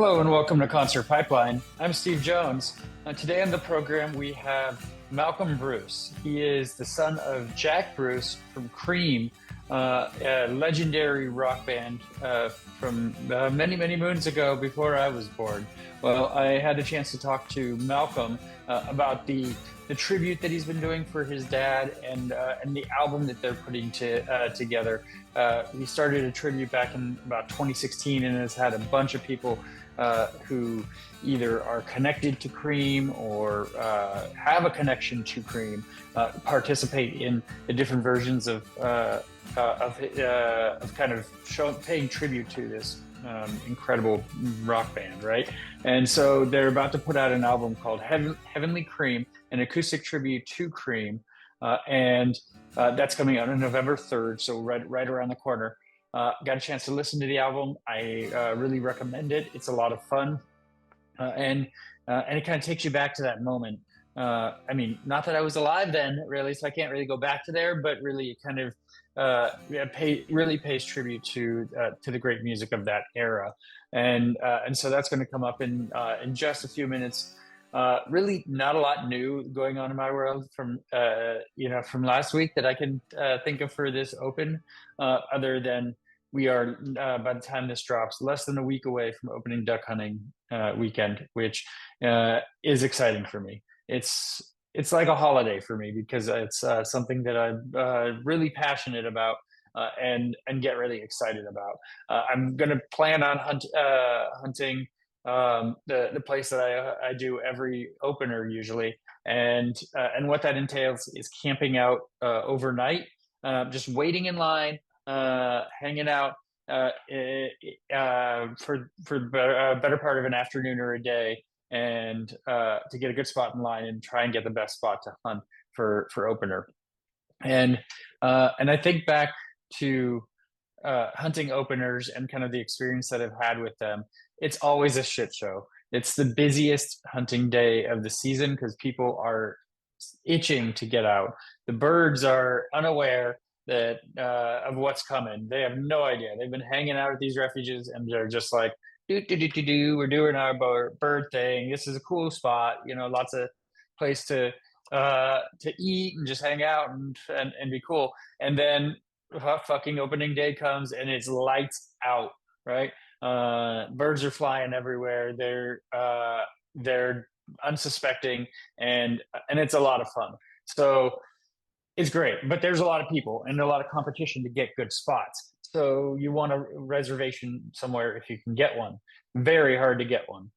Hello and welcome to Concert Pipeline. I'm Steve Jones. Today on the program we have Malcolm Bruce. He is the son of Jack Bruce from Cream, a legendary rock band from many, many moons ago before I was born. Well, I had a chance to talk to Malcolm about the tribute that he's been doing for his dad and the album that they're putting together. He started a tribute back in about 2016 and has had a bunch of people who either are connected to Cream or have a connection to Cream participate in the different versions of kind of paying tribute to this incredible rock band, right? And so they're about to put out an album called Heavenly Cream, an acoustic tribute to Cream, and that's coming out on November 3rd, so right around the corner. Got a chance to listen to the album. I really recommend it. It's a lot of fun, and it kind of takes you back to that moment. I mean, not that I was alive then, really, so I can't really go back to there, but really, it kind of really pays tribute to the great music of that era, and so that's going to come up in just a few minutes. Really, not a lot new going on in my world from from last week that I can think of for this open, other than we are by the time this drops, less than a week away from opening duck hunting weekend, which is exciting for me. It's like a holiday for me because it's something that I'm really passionate about and get really excited about. I'm going to plan on hunting the place that I do every opener usually, and what that entails is camping out overnight, just waiting in line, hanging out for a better part of an afternoon or a day, and to get a good spot in line and try and get the best spot to hunt for opener. And I think back to hunting openers and kind of the experience that I've had with them. It's always a shit show. It's the busiest hunting day of the season because people are itching to get out. The birds are unaware that of what's coming. They have no idea. They've been hanging out at these refuges and they're just like, we're doing our bird thing. This is a cool spot, lots of place to eat and just hang out and be cool. And then fucking opening day comes and it's lights out, right? Birds are flying everywhere. They're unsuspecting, and it's a lot of fun. So it's great, but there's a lot of people and a lot of competition to get good spots. So you want a reservation somewhere if you can get one. Very hard to get one.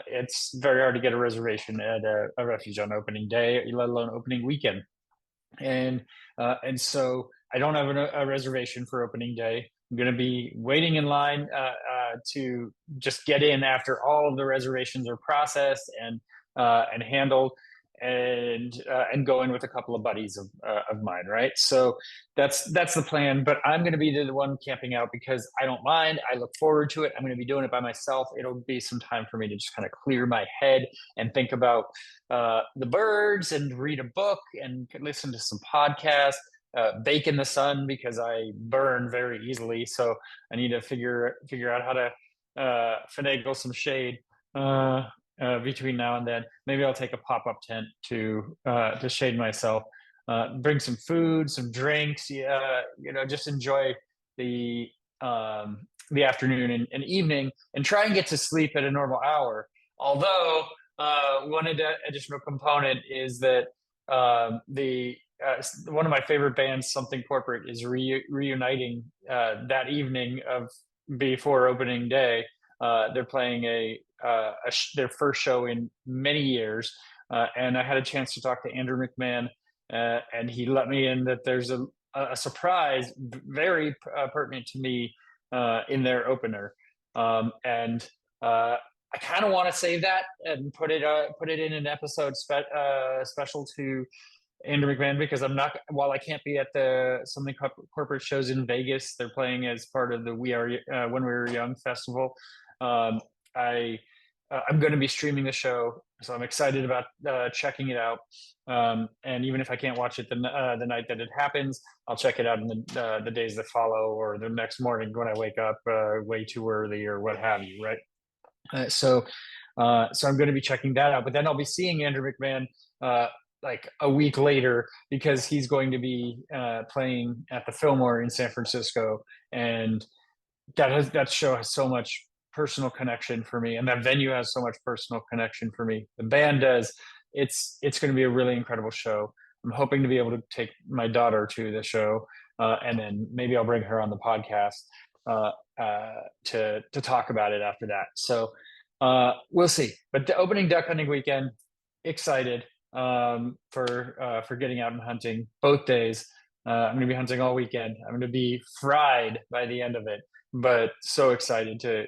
It's very hard to get a reservation at a refuge on opening day, let alone opening weekend. And so I don't have a reservation for opening day. I'm going to be waiting in line to just get in after all of the reservations are processed and handled, and go in with a couple of buddies of mine, right? So that's the plan. But I'm going to be the one camping out because I don't mind. I look forward to it. I'm going to be doing it by myself. It'll be some time for me to just kind of clear my head and think about the birds and read a book and listen to some podcasts. Bake in the sun because I burn very easily, so I need to figure out how to finagle some shade between now and then. Maybe I'll take a pop-up tent to shade myself. Bring some food, some drinks. Just enjoy the afternoon and evening, and try and get to sleep at a normal hour. Although one additional component is that one of my favorite bands, Something Corporate, is reuniting that evening of before opening day. They're playing their first show in many years, and I had a chance to talk to Andrew McMahon, and he let me in that there's a surprise very pertinent to me in their opener, and I kind of want to save that and put it in an episode special to Andrew McMahon, because while I can't be at the Something Corporate shows in Vegas, they're playing as part of the When We Were Young festival. I'm going to be streaming the show, so I'm excited about checking it out. And even if I can't watch it the night that it happens, I'll check it out in the days that follow, or the next morning when I wake up way too early or what have you, right? So so I'm going to be checking that out. But then I'll be seeing Andrew McMahon like a week later because he's going to be playing at the Fillmore in San Francisco, and that show has so much personal connection for me, and that venue has so much personal connection for me. The band does. It's going to be a really incredible show. I'm hoping to be able to take my daughter to the show, and then maybe I'll bring her on the podcast uh, to talk about it after that. So we'll see. But the opening duck hunting weekend, excited for getting out and hunting both days. I'm going to be hunting all weekend. I'm going to be fried by the end of it, but so excited to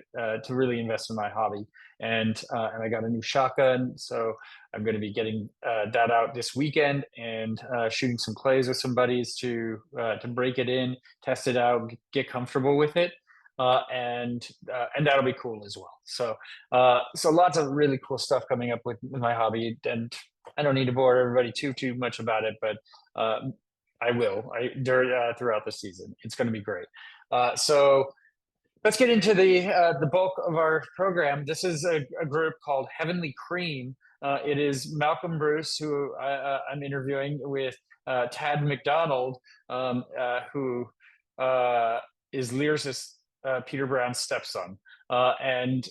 really invest in my hobby. And I got a new shotgun, so I'm going to be getting that out this weekend and shooting some clays with some buddies to break it in, test it out, get comfortable with it. And that'll be cool as well. So lots of really cool stuff coming up with my hobby, and I don't need to bore everybody too much about it, but I will throughout the season. It's going to be great. So let's get into the bulk of our program. This is a group called Heavenly Cream. It is Malcolm Bruce, who I'm interviewing, with Tad MacDonald, who is Lear's Peter Brown's stepson. And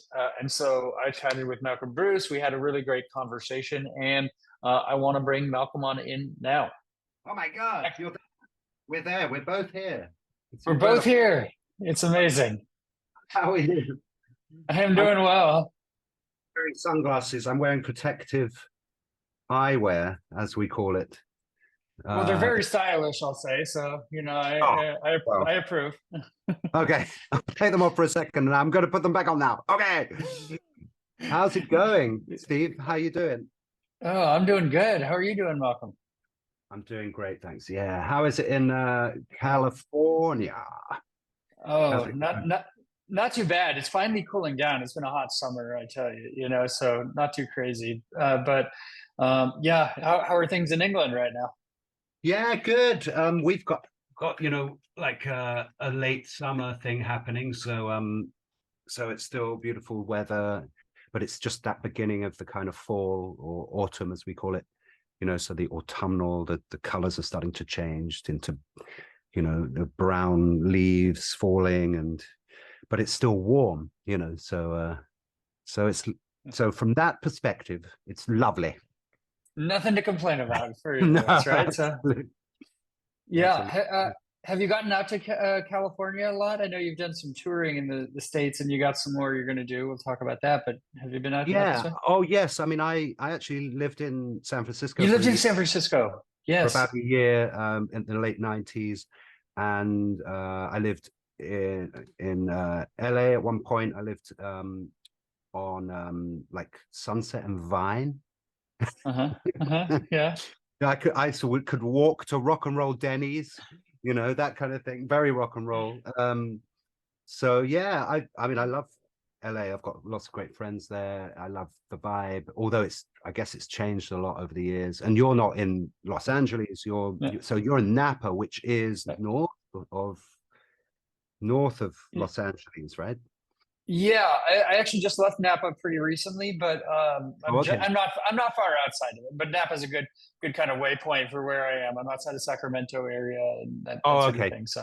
so I chatted with Malcolm Bruce. We had a really great conversation, and I want to bring Malcolm on in now. Oh my God, we're there. We're both here. We're both here. It's amazing. How are you? I am doing well. Wearing sunglasses. I'm wearing protective eyewear, as we call it. Well, they're very stylish, I'll say. So, I approve. Okay, I'll take them off for a second, and I'm going to put them back on now. Okay. How's it going, Steve? How you doing? Oh, I'm doing good. How are you doing, Malcolm? I'm doing great, thanks. Yeah. How is it in California? Oh, not too bad. It's finally cooling down. It's been a hot summer, I tell you, so not too crazy. But yeah, how are things in England right now? Yeah, good. We've got like a late summer thing happening. So it's still beautiful weather, but it's just that beginning of the kind of fall or autumn, as we call it. So the autumnal, the colors are starting to change into, the brown leaves falling, but it's still warm, so from that perspective, it's lovely. Nothing to complain about for you, right? So, yeah. Have you gotten out to California a lot? I know you've done some touring in the States, and you got some more you're going to do. We'll talk about that. But have you been out? Yeah. Oh, yes. I mean, I actually lived in San Francisco. You lived in San Francisco, yes, for about a year in the late 90s, and I lived in LA at one point. I lived on like Sunset and Vine. Yeah. I could walk to Rock and Roll Denny's, that kind of thing. Very rock and roll. So yeah, I mean, I love LA. I've got lots of great friends there. I love the vibe, although I guess it's changed a lot over the years. And you're not in Los Angeles. So you're in Napa, which is north of Los Angeles, right? Yeah, I actually just left Napa pretty recently, but I'm not far outside of it. But Napa's a good kind of waypoint for where I am. I'm outside of Sacramento area and that sort of thing. So,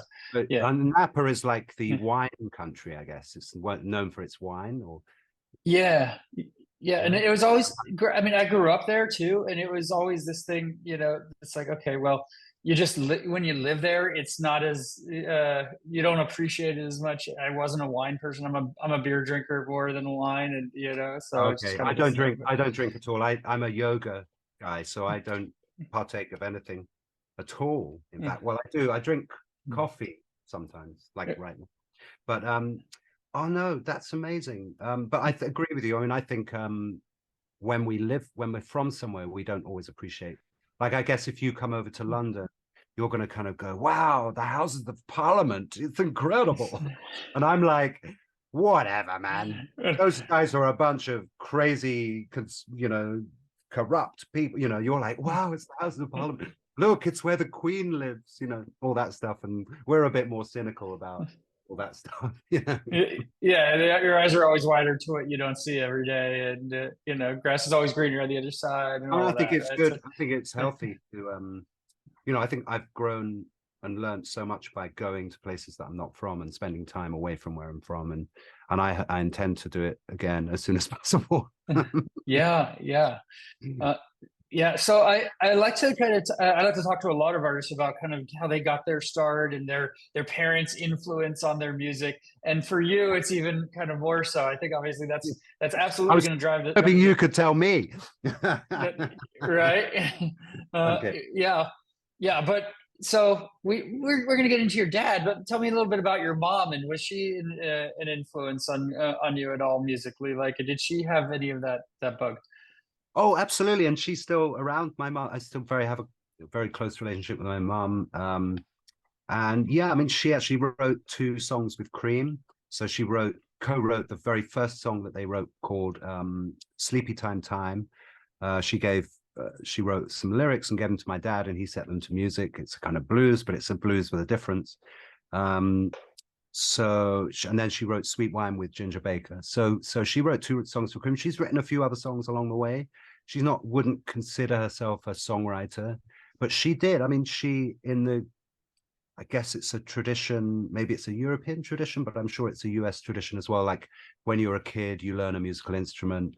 yeah, and Napa is like the wine country, I guess. It's known for its wine, or yeah, and it was always. I mean, I grew up there too, and it was always this thing. It's like, okay, well, you just when you live there, it's not as you don't appreciate it as much. I wasn't a wine person. I'm a beer drinker more than wine, and so okay. I don't drink at all. I'm a yoga guy, so I don't partake of anything at all. In fact, well, I do. I drink coffee sometimes, like right now. But oh no, that's amazing. But I agree with you. I mean, I think when we're from somewhere, we don't always appreciate. Like, I guess if you come over to London, you're going to kind of go, wow, the Houses of Parliament, it's incredible. And I'm like, whatever, man. Those guys are a bunch of crazy, corrupt people. You're like, wow, it's the Houses of Parliament. Look, it's where the Queen lives, all that stuff. And we're a bit more cynical about all that stuff. Yeah, your eyes are always wider to what you don't see every day, and grass is always greener on the other side, and I mean, all I of think that. it's good. I think it's healthy to I think I've grown and learned so much by going to places that I'm not from and spending time away from where I'm from, and I intend to do it again as soon as possible. Yeah, yeah. Uh, Yeah, so I like to I like to talk to a lot of artists about kind of how they got their start and their parents' influence on their music. And for you, it's even kind of more so. I think obviously that's I absolutely was going to drive hoping you could tell me. that, right? Okay. Yeah, yeah. But so we're going to get into your dad, but tell me a little bit about your mom, and was she an influence on you at all musically? Like, did she have any of that bug? Oh, absolutely. And she's still around. My mom, I still have a very close relationship with my mom. And yeah, I mean, she actually wrote two songs with Cream. So she co-wrote the very first song that they wrote called Sleepy Time Time. She wrote some lyrics and gave them to my dad, and he set them to music. It's a kind of blues, but it's a blues with a difference. Um, and then she wrote Sweet Wine with Ginger Baker. So she wrote two songs for Cream. She's written a few other songs along the way. She's not wouldn't consider herself a songwriter, but she did. I mean, I guess it's a tradition, maybe it's a European tradition, but I'm sure it's a US tradition as well. Like when you're a kid, you learn a musical instrument.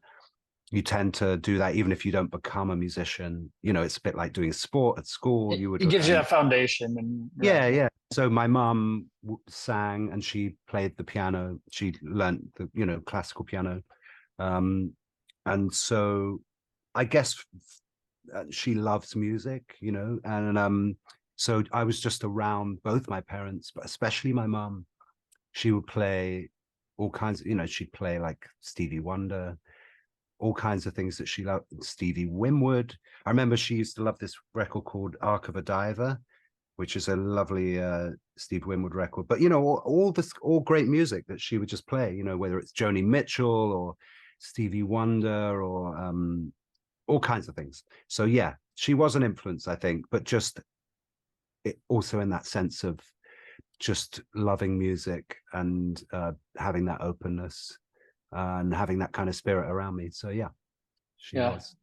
You tend to do that even if you don't become a musician. It's a bit like doing sport at school. You would It gives you learn. that foundation, and right. Yeah, yeah. So my mum sang and she played the piano. She learned the, classical piano. Um, and so I guess she loves music, and so I was just around both my parents, but especially my mum. She would play all kinds of, she'd play like Stevie Wonder, all kinds of things that she loved. Stevie Winwood. I remember she used to love this record called Arc of a Diver, which is a lovely Steve Winwood record. But all great music that she would just play. Whether it's Joni Mitchell or Stevie Wonder or all kinds of things. So yeah, she was an influence, I think, but just also in that sense of just loving music and having that openness and having that kind of spirit around me. So yeah, she Yeah. was.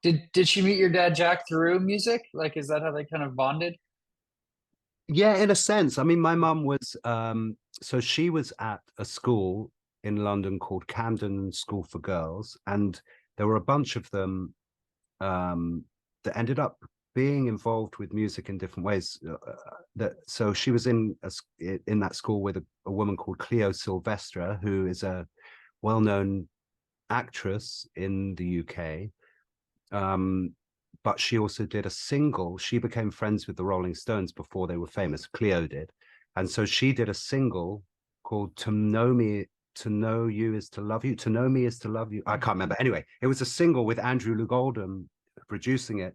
Did she meet your dad Jack through music? Like, is that how they kind of bonded? Yeah, in a sense. I mean, my mum was so she was at a school in London called Camden School for Girls, and there were a bunch of them that ended up being involved with music in different ways. So she was in that school with a woman called Cleo Silvestre, who is a well-known actress in the UK. But she also did a single. She became friends with the Rolling Stones before they were famous. Cleo did, and so she did a single called "To Know Me." To know you is to love you. To know me is to love you. I can't remember. Anyway, it was a single with Andrew Loog Oldham producing it,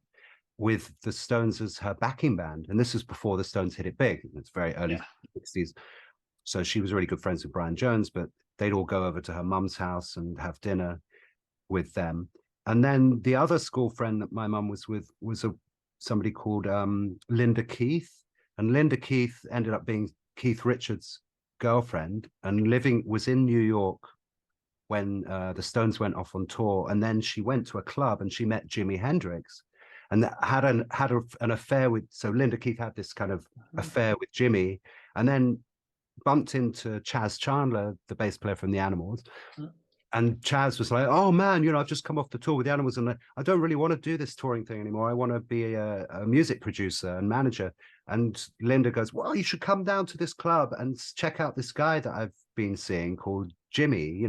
with the Stones as her backing band. And this was before the Stones hit it big. It's very early Yeah. 60s. So she was really good friends with Brian Jones, but they'd all go over to her mum's house and have dinner with them. And then the other school friend that my mum was with was somebody called Linda Keith. And Linda Keith ended up being Keith Richards' girlfriend and was in New York when the Stones went off on tour. And then she went to a club and she met Jimi Hendrix and had an affair with. So Linda Keith had this kind of affair with Jimmy, and then bumped into Chaz Chandler, the bass player from the Animals. And Chaz was like, "Oh man, I've just come off the tour with the Animals, and I don't really want to do this touring thing anymore. I want to be a music producer and manager." And Linda goes, "Well, you should come down to this club and check out this guy that I've been seeing called Jimmy."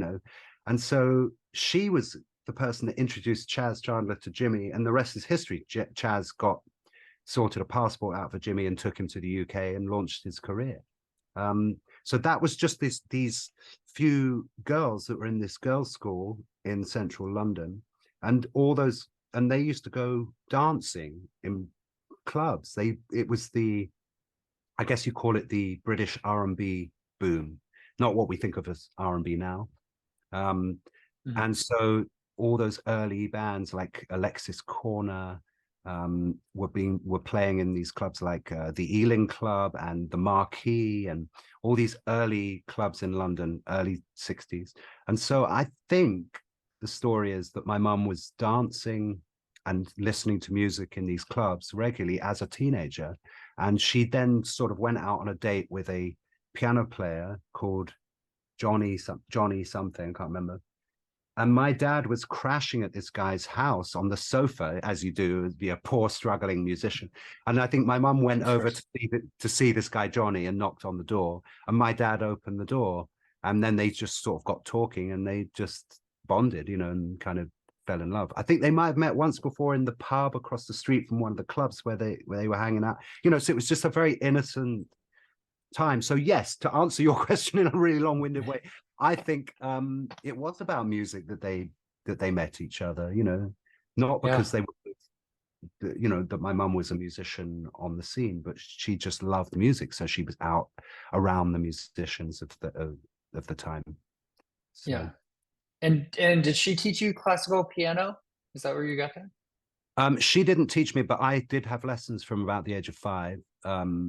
And so she was the person that introduced Chaz Chandler to Jimmy, and the rest is history. Chaz sorted a passport out for Jimmy and took him to the UK and launched his career. So that was just these few girls that were in this girls' school in central London, and they used to go dancing in clubs. It was I guess you call it the British R&B boom, not what we think of as R&B now. And so all those early bands like Alexis Corner, were playing in these clubs like the Ealing Club and the Marquee and all these early clubs in London, early 60s. And so I think the story is that my mum was dancing and listening to music in these clubs regularly as a teenager. And she then sort of went out on a date with a piano player called Johnny something, I can't remember. And my dad was crashing at this guy's house on the sofa, as you do, be a poor struggling musician. And I think my mum went over to see this guy Johnny and knocked on the door. And my dad opened the door, and then they just sort of got talking, and they just bonded, and kind of fell in love. I think they might have met once before in the pub across the street from one of the clubs where they were hanging out. So it was just a very innocent time. So yes, to answer your question in a really long-winded way, I think it was about music that they met each other, not because they were, that my mum was a musician on the scene, but she just loved music, so she was out around the musicians of the time. So. Yeah. And did she teach you classical piano? Is that where you got that? She didn't teach me, but I did have lessons from about the age of 5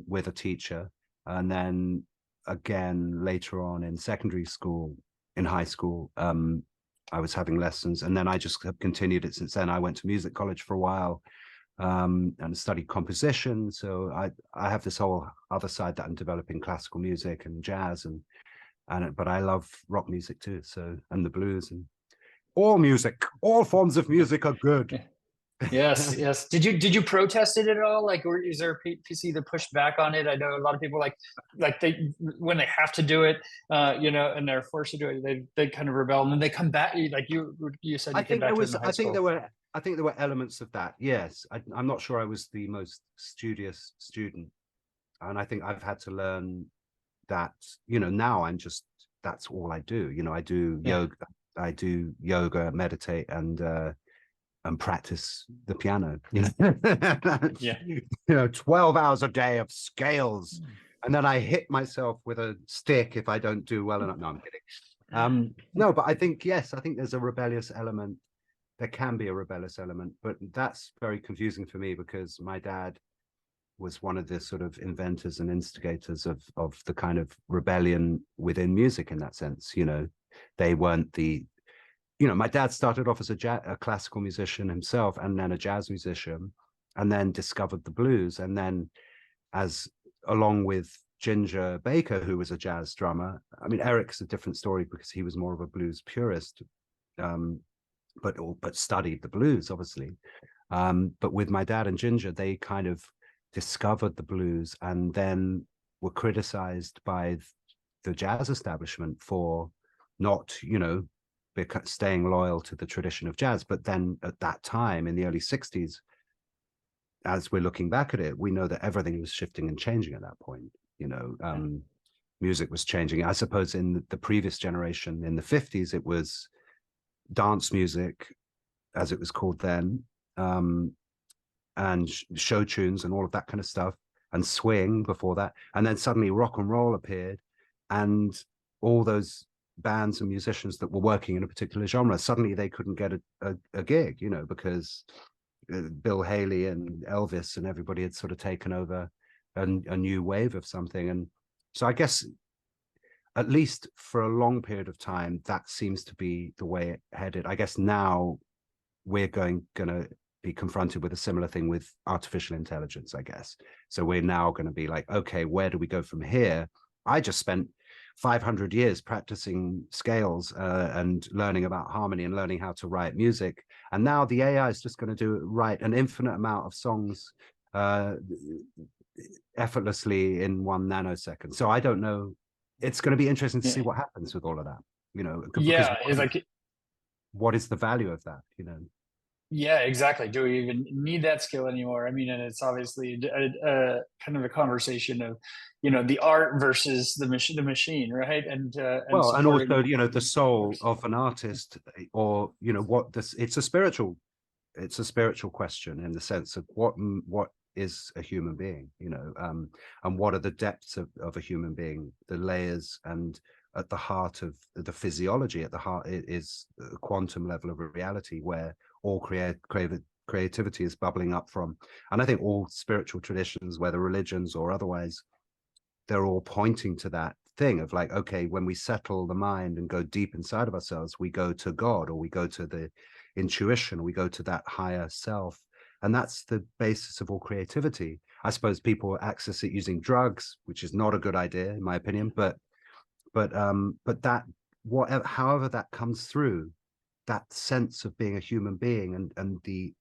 with a teacher. And then again, later on in secondary school, in high school, I was having lessons. And then I just have continued it since then. I went to music college for a while and studied composition. So I have this whole other side that I'm developing classical music and jazz but I love rock music too. So, and the blues and all forms of music are good. Yes, yes. Did you protest it at all? Like, or is there a PC that pushed back on it? I know a lot of people like they when they have to do it, and they're forced to do it, they kind of rebel, and then they come back. Like you said, I think there were elements of that. Yes, I'm not sure I was the most studious student, and I think I've had to learn that. Now that's all I do. I do yoga, meditate, and practice the piano, 12 hours a day of scales. And then I hit myself with a stick if I don't do well enough. No, I'm kidding. No, but I think there's a rebellious element. There can be a rebellious element, but that's very confusing for me because my dad was one of the sort of inventors and instigators of the kind of rebellion within music in that sense. They weren't my dad started off as a classical musician himself and then a jazz musician and then discovered the blues. And then along with Ginger Baker, who was a jazz drummer, I mean, Eric's a different story because he was more of a blues purist, but studied the blues, obviously. But with my dad and Ginger, they kind of discovered the blues and then were criticized by the jazz establishment for not, staying loyal to the tradition of jazz. But then at that time in the early 60s, as we're looking back at it, we know that everything was shifting and changing at that point. Music was changing. I suppose in the previous generation, in the 50s, it was dance music, as it was called then, and show tunes and all of that kind of stuff, and swing before that. And then suddenly rock and roll appeared, and all those bands and musicians that were working in a particular genre, suddenly they couldn't get a gig, because Bill Haley and Elvis and everybody had sort of taken over a new wave of something. And so I guess at least for a long period of time, that seems to be the way it headed. I guess now we're going to be confronted with a similar thing with artificial intelligence, I guess. So we're now going to be like, okay, where do we go from here? I just spent 500 years practicing scales and learning about harmony and learning how to write music. And now the AI is just going to write an infinite amount of songs effortlessly in 1 nanosecond. So I don't know. It's going to be interesting to see what happens with all of that, what is the value of that, Yeah, exactly. Do we even need that skill anymore? I mean, and it's obviously a kind of a conversation of, the art versus the machine, right? And also, the soul of an artist, or it's a spiritual question in the sense of what is a human being, and what are the depths of a human being, the layers, and at the heart of the physiology, at the heart is a quantum level of a reality where all creativity is bubbling up from. And I think all spiritual traditions, whether religions or otherwise, they're all pointing to that thing of like, okay, when we settle the mind and go deep inside of ourselves, we go to God, or we go to the intuition, or we go to that higher self. And that's the basis of all creativity. I suppose people access it using drugs, which is not a good idea in my opinion, but that, whatever, however that comes through, that sense of being a human being, and the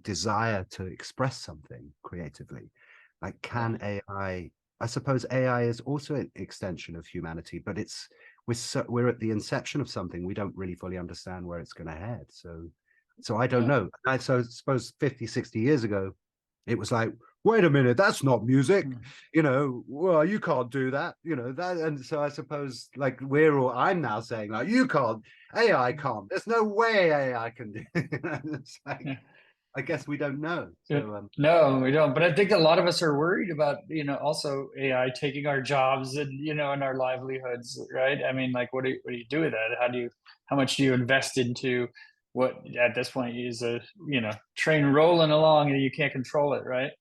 desire to express something creatively, like, can AI, I suppose AI is also an extension of humanity, but we're at the inception of something. We don't really fully understand where it's going to head. So I don't know. I suppose 50, 60 years ago, it was like, wait a minute, that's not music, well, you can't do that, that. And so I suppose, like, I'm now saying, like, you can't, AI can't, there's no way AI can do it. It's like, I guess we don't know. So no, we don't. But I think a lot of us are worried about, also AI taking our jobs and, and our livelihoods, right? I mean, like, what do you do with that? How much do you invest into what at this point is a, train rolling along and you can't control it, right?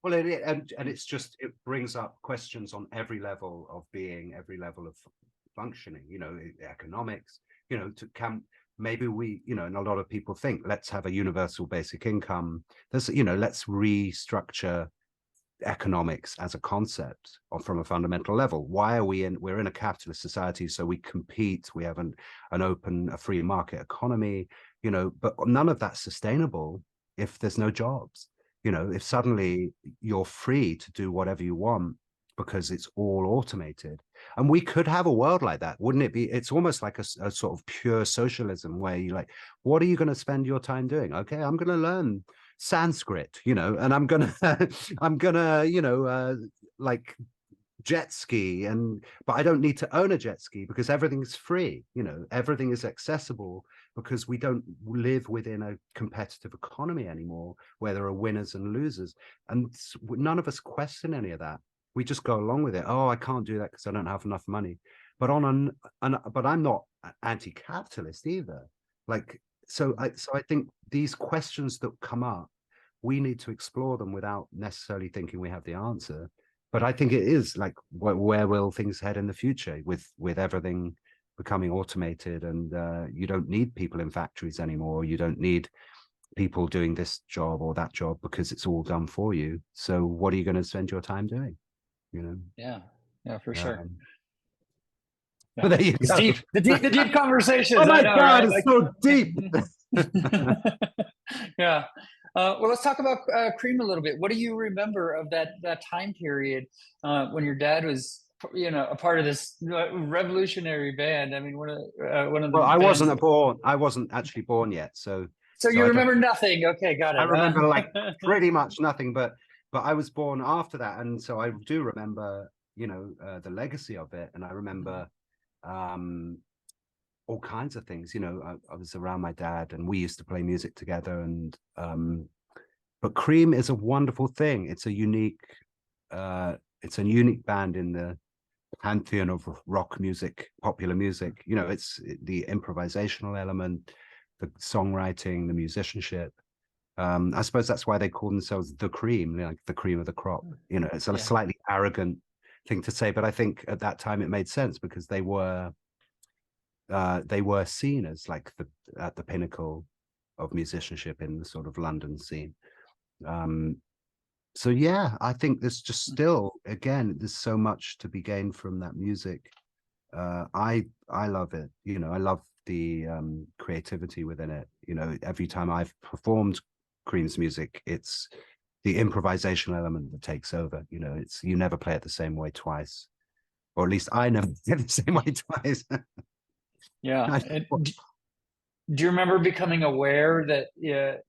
well, and it's just, it brings up questions on every level of being, every level of functioning, economics, maybe we, and a lot of people think, let's have a universal basic income. Let's restructure economics as a concept, or from a fundamental level. Why are we're in a capitalist society, so we compete, we have a free market economy, but none of that's sustainable if there's no jobs. If suddenly you're free to do whatever you want because it's all automated. And we could have a world like that, wouldn't it be? It's almost like a sort of pure socialism, where you like, what are you going to spend your time doing? Okay, I'm going to learn Sanskrit, and I'm gonna like jet ski, but I don't need to own a jet ski because everything's free. Everything is accessible because we don't live within a competitive economy anymore where there are winners and losers, and none of us question any of that. We just go along with it. Oh, I can't do that because I don't have enough money. But but I'm not anti-capitalist either. Like, so I think these questions that come up, we need to explore them without necessarily thinking we have the answer. But I think it is like, where will things head in the future with everything becoming automated, and you don't need people in factories anymore. You don't need people doing this job or that job because it's all done for you. So what are you going to spend your time doing? Yeah, for sure. But there you It's go. deep, the deep conversations. Oh my I know, God, right? it's so deep. Yeah. Well, let's talk about Cream a little bit. What do you remember of that time period when your dad was, a part of this revolutionary band? I mean, one of the Well, bands. I wasn't actually born yet, so So you I remember nothing? Okay, got I it. remember like pretty much nothing, but I was born after that, and so I do remember, the legacy of it, and I remember um all kinds of things. I was around my dad, and we used to play music together, and but Cream is a wonderful thing. It's a unique band in the pantheon of rock music, popular music. It's the improvisational element, the songwriting, the musicianship. I suppose that's why they call themselves the Cream, like the cream of the crop. It's a slightly arrogant thing to say, but I think at that time it made sense because they were seen as like at the pinnacle of musicianship in the sort of London scene. So yeah, I think there's just still, again, there's so much to be gained from that music. I love it. I love the creativity within it. Every time I've performed Cream's music, it's the improvisational element that takes over. It's, you never play it the same way twice, or at least I never play it the same way twice. Yeah. Do you remember becoming aware that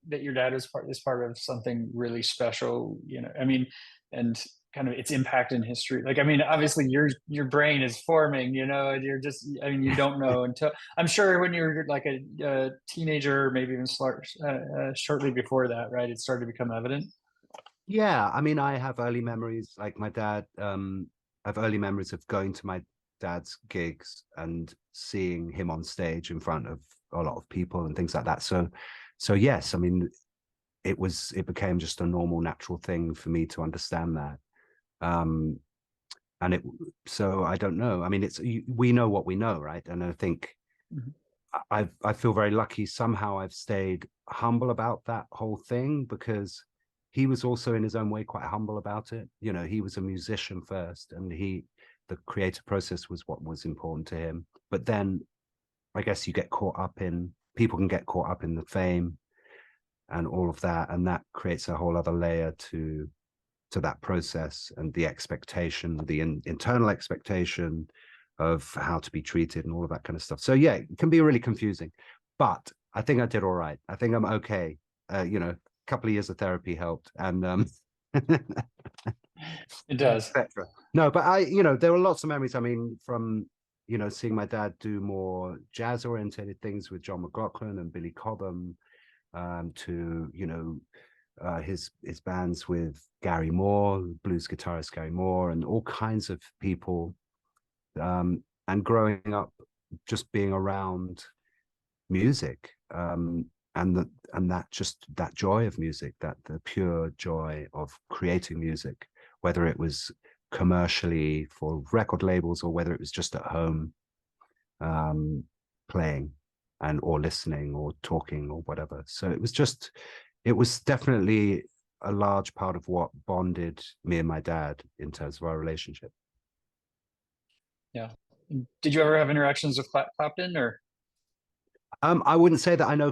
that your dad is part of something really special? I mean, and kind of its impact in history. Like, I mean, obviously your brain is forming. And you're just. I mean, you don't know until. I'm sure when you're like a teenager, maybe even shortly before that, right? It started to become evident. Yeah, I mean, I have early memories, like my dad. I have early memories of going to my dad's gigs and seeing him on stage in front of a lot of people and things like that. So yes, I mean, it became just a normal, natural thing for me to understand that. And it, so I don't know. I mean, we know what we know, right? And I think Mhm. I feel very lucky. Somehow I've stayed humble about that whole thing, because he was also in his own way quite humble about it. You know, he was a musician first, and the creative process was what was important to him. But then I guess people can get caught up in the fame and all of that, and that creates a whole other layer to that process, and the expectation, the internal expectation of how to be treated and all of that kind of stuff. So yeah, it can be really confusing, but I think I did all right. I think I'm okay. You know, a couple of years of therapy helped, and It does. etc. No, but there were lots of memories. I mean, from seeing my dad do more jazz oriented things with John McLaughlin and Billy Cobham, to his bands with Gary Moore, blues guitarist Gary Moore, and all kinds of people. And growing up, just being around music, and that joy of music, that the pure joy of creating music, whether it was commercially for record labels or whether it was just at home, playing or listening or talking or whatever. So it was definitely a large part of what bonded me and my dad in terms of our relationship. Yeah. Did you ever have interactions with Clapton or? I wouldn't say that I know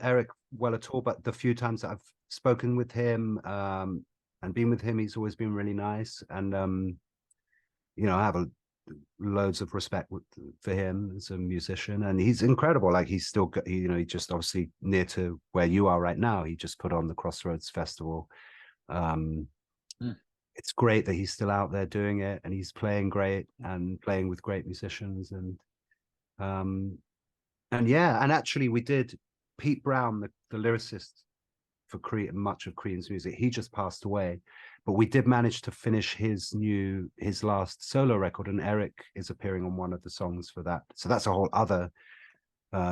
Eric well at all, but the few times that I've spoken with him, and been with him, he's always been really nice. And I have loads of respect for him as a musician, and he's incredible. Like he's still he just obviously near to where you are right now, he just put on the Crossroads Festival. um Mm. it's great that he's still out there doing it, and he's playing great and playing with great musicians. Um and yeah, and actually we did, Pete Brown, the lyricist for much of Creedence music, he just passed away, but we did manage to finish his last solo record, and Eric is appearing on one of the songs for that. So that's a whole other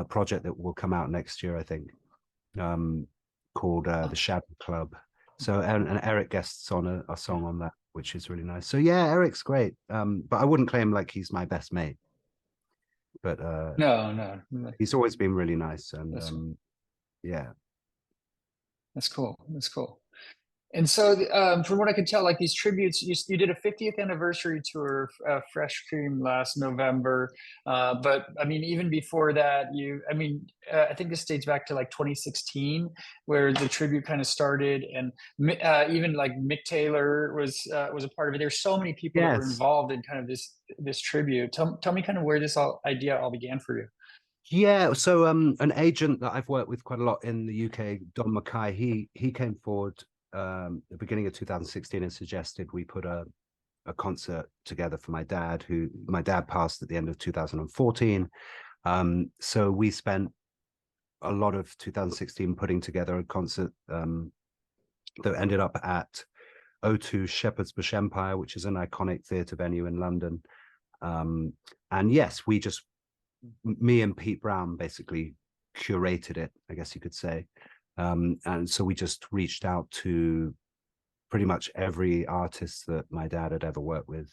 project that will come out next year, I think, called The Shadow Club. So and Eric guests on a song on that, which is really nice. So yeah, Eric's great, but I wouldn't claim like he's my best mate, but No, no. he's always been really nice. And That's yeah. that's cool. That's cool. And so, from what I could tell, like these tributes, you did a 50th anniversary tour, Fresh Cream, last November. But I mean, even before that, I think this dates back to like 2016, where the tribute kind of started, and even like Mick Taylor was a part of it. There's so many people that were Yes. involved in kind of this tribute. Tell me kind of where this idea all began for you. Yeah, so an agent that I've worked with quite a lot in the UK, Don Mackay, he came forward the beginning of 2016 and suggested we put a concert together for my dad passed at the end of 2014. So we spent a lot of 2016 putting together a concert that ended up at O2 Shepherd's Bush Empire, which is an iconic theatre venue in London. And yes, me and Pete Brown basically curated it, I guess you could say. And so we just reached out to pretty much every artist that my dad had ever worked with.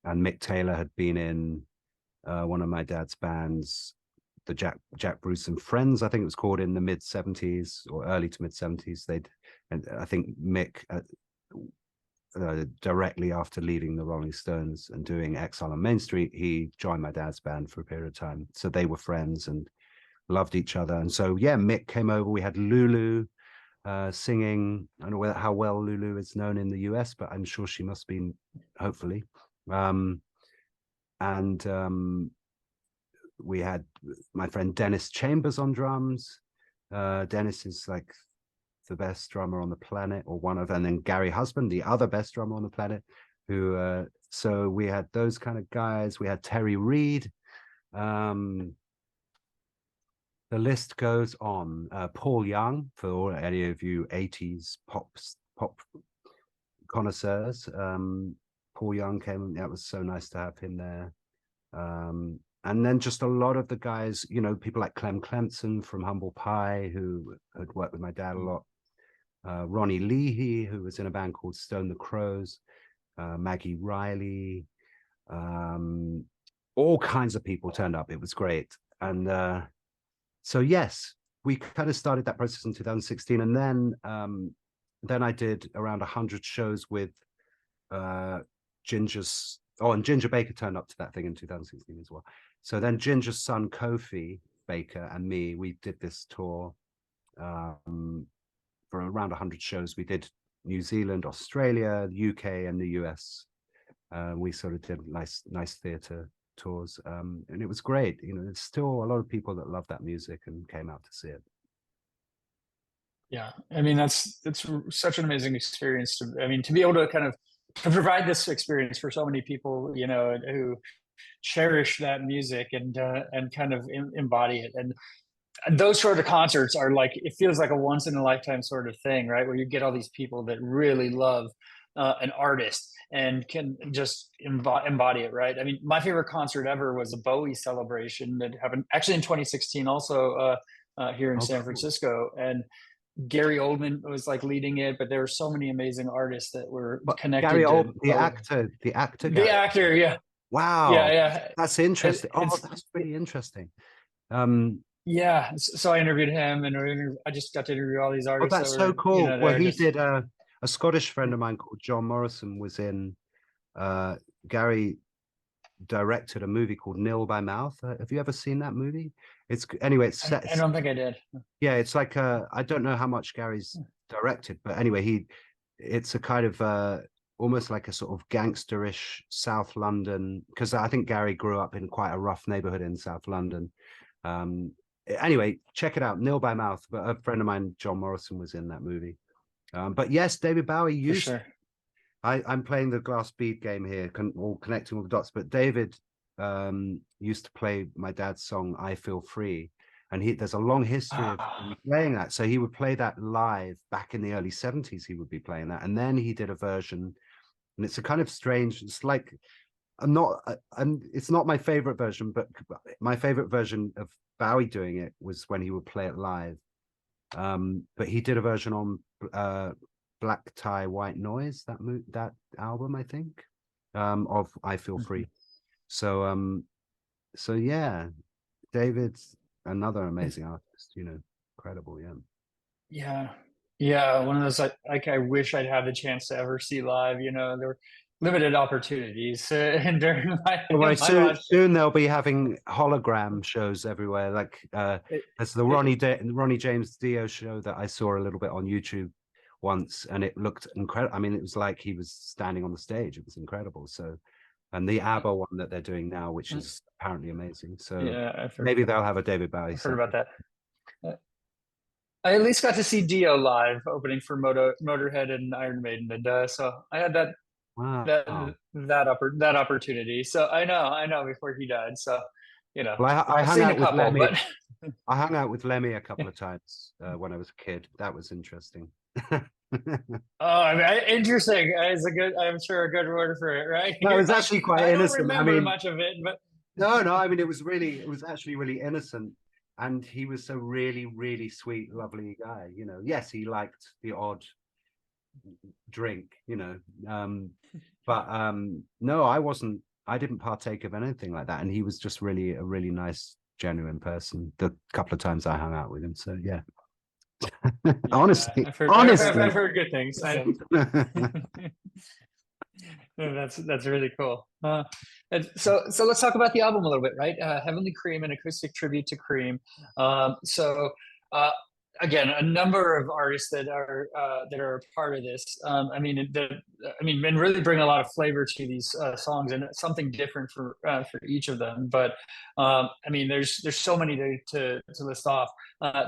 And Mick Taylor had been in one of my dad's bands, the Jack Bruce and Friends, I think it was called, in the mid 70s or early to mid 70s. And I think Mick, directly after leaving the Rolling Stones and doing Exile on Main Street, he joined my dad's band for a period of time. So they were friends and loved each other. And so yeah, Mick came over. We had Lulu singing. I don't know how well Lulu is known in the US, but I'm sure she must be, hopefully. And we had my friend Dennis Chambers on drums. Dennis is like the best drummer on the planet, or one of, and then Gary Husband, the other best drummer on the planet, who so we had those kind of guys. We had Terry Reid. The list goes on. Paul Young, for any of you 80s pop connoisseurs. Paul Young came. That was so nice to have him there. And then just a lot of the guys, people like Clem Clemson from Humble Pie, who had worked with my dad a lot. Ronnie Leahy, who was in a band called Stone the Crows, Maggie Riley, all kinds of people turned up. It was great. And so yes, we kind of started that process in 2016, and then I did around 100 shows with Ginger's. Oh, and Ginger Baker turned up to that thing in 2016 as well. So then Ginger's son Kofi Baker and me, we did this tour for around 100 shows. We did New Zealand, Australia, the UK, and the US. We sort of did nice theatre tours, and it was great. You know, there's still a lot of people that love that music and came out to see it. Yeah, I mean that's such an amazing experience. To be able to kind of to provide this experience for so many people, you know, who cherish that music and kind of embody it. And those sort of concerts are like, it feels like a once in a lifetime sort of thing, right? Where you get all these people that really love an artist and can just embody it, right? I mean, my favorite concert ever was a Bowie celebration that happened actually in 2016, also here in San Francisco. And Gary Oldman was like leading it, but there were so many amazing artists that were connected. Gary Oldman, to the actor, yeah. Wow, yeah. That's interesting. That's really interesting. Yeah, so I interviewed him, and I just got to interview all these artists. Oh, that's so cool. You know, well, he did a Scottish friend of mine called John Morrison was in. Gary directed a movie called Nil by Mouth. Have you ever seen that movie? It's anyway. It's set. I don't think I did. Yeah, it's like I don't know how much Gary's directed, but anyway, it's a kind of almost like a sort of gangsterish South London, because I think Gary grew up in quite a rough neighborhood in South London. Anyway, check it out, Nil by Mouth. But a friend of mine, John Morrison, was in that movie. But yes, David Bowie used. For sure. I'm playing the glass bead game here, all connecting all the dots. But David used to play my dad's song "I Feel Free," and there's a long history of playing that. So he would play that live back in the early '70s. He would be playing that, and then he did a version, and it's a kind of strange. It's like it's not my favorite version, but my favorite version of Bowie doing it was when he would play it live. But he did a version on Black Tie White Noise, that album, I think, of I Feel Free. So yeah, David's another amazing artist, you know, incredible. Yeah, one of those I wish I'd have the chance to ever see live. You know, there were limited opportunities and during my soon they'll be having hologram shows everywhere, like there's the Ronnie James Dio show that I saw a little bit on YouTube once, and it looked incredible. I mean, it was like he was standing on the stage. It was incredible. So, and the ABBA one that they're doing now, which is apparently amazing. So yeah, maybe they'll have a David Bowie. I've heard about that. I at least got to see Dio live opening for Motorhead and Iron Maiden, and so I had that opportunity. So I know before he died. So you know, well, I hung out with Lemmy. But... I hung out with Lemmy a couple of times when I was a kid. That was interesting. I mean, interesting is I'm sure a good word for it, right? No, it was actually quite innocent. I don't remember much of it, but no. I mean, it was actually really innocent, and he was a really, really sweet, lovely guy. You know, yes, he liked the odd drink, you know, but no, I didn't partake of anything like that, and he was just really a really nice, genuine person the couple of times I hung out with him. So yeah. Honestly, I've heard good things. That's really cool. So let's talk about the album a little bit, right? Heavenly Cream, an acoustic tribute to Cream. Again, a number of artists that are a part of this. And really bring a lot of flavor to these songs, and something different for each of them. But there's so many to list off.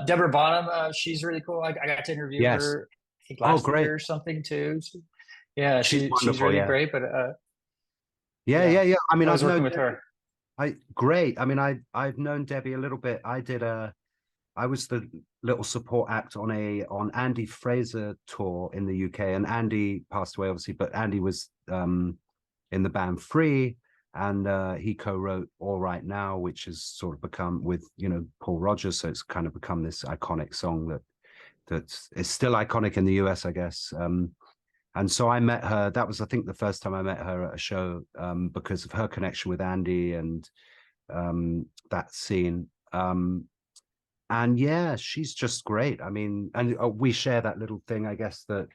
Deborah Bonham, she's really cool. I got to interview her, I think last year or something too. Yeah, she's really great. But yeah. I mean, I was working with her. Great. I mean, I've known Debbie a little bit. I was the little support act on Andy Fraser tour in the UK, and Andy passed away obviously, but Andy was in the band Free, and he co-wrote All Right Now, which has sort of become with, you know, Paul Rodgers, so it's kind of become this iconic song that's is still iconic in the US, I guess. And so I met her. That was, I think, the first time I met her at a show, because of her connection with Andy and that scene. And yeah, she's just great. I mean, and we share that little thing, I guess, that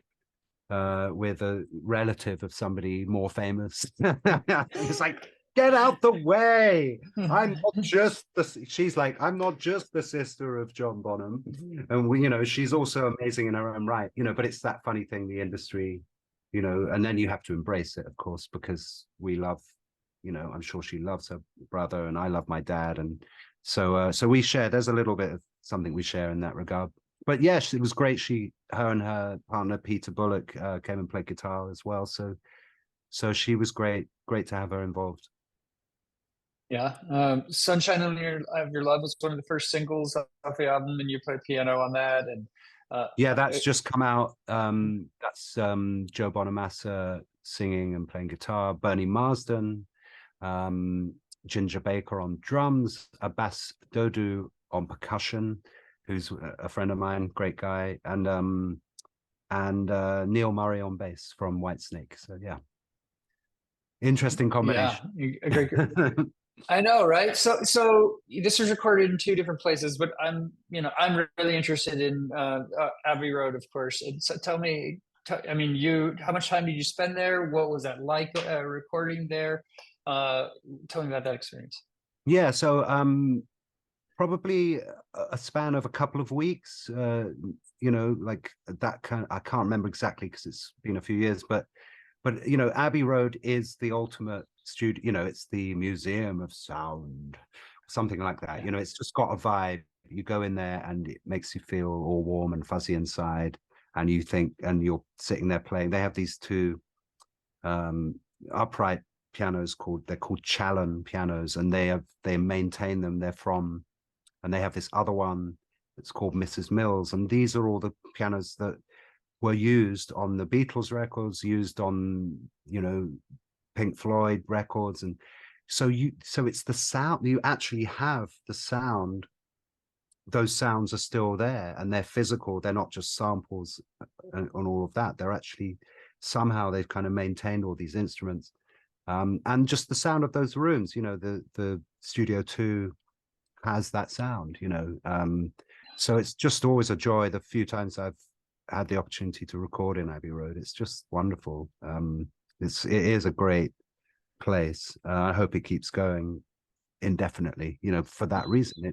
with a relative of somebody more famous. It's like, get out the way. I'm not just she's like, I'm not just the sister of John Bonham. And we, she's also amazing in her own right, but it's that funny thing, the industry, and then you have to embrace it, of course, because we love, I'm sure she loves her brother and I love my dad. And so we share, there's a little bit of something we share in that regard. But yes, it was great. Her and her partner Peter Bullock came and played guitar as well. So she was great to have her involved. Yeah, "Sunshine of Your Love" was one of the first singles off the album, and you play piano on that. And yeah, that's just come out. That's Joe Bonamassa singing and playing guitar, Bernie Marsden, Ginger Baker on drums, Abbas Dodu on percussion, who's a friend of mine, great guy, and Neil Murray on bass from Whitesnake. So yeah, interesting combination. Yeah, a great. I know, right? So this was recorded in two different places, but I'm really interested in Abbey Road, of course. And so tell me, I mean, how much time did you spend there? What was that like recording there? Tell me about that experience. Yeah, so probably a span of a couple of weeks. Like that kind. I can't remember exactly because it's been a few years, but Abbey Road is the ultimate studio. It's the museum of sound, something like that. Yeah. It's just got a vibe. You go in there and it makes you feel all warm and fuzzy inside, and you think, and you're sitting there playing. They have these two upright pianos they're called Challen pianos, and they maintain them. And they have this other one that's called Mrs. Mills, and these are all the pianos that were used on the Beatles records, used on Pink Floyd records. And so it's the sound. You actually have the sound. Those sounds are still there, and they're physical. They're not just samples and all of that. They're actually, somehow they've kind of maintained all these instruments, and just the sound of those rooms. The Studio 2 has that sound. So it's just always a joy. The few times I've had the opportunity to record in Abbey Road, it's just wonderful. It is a great place. I hope it keeps going indefinitely. For that reason,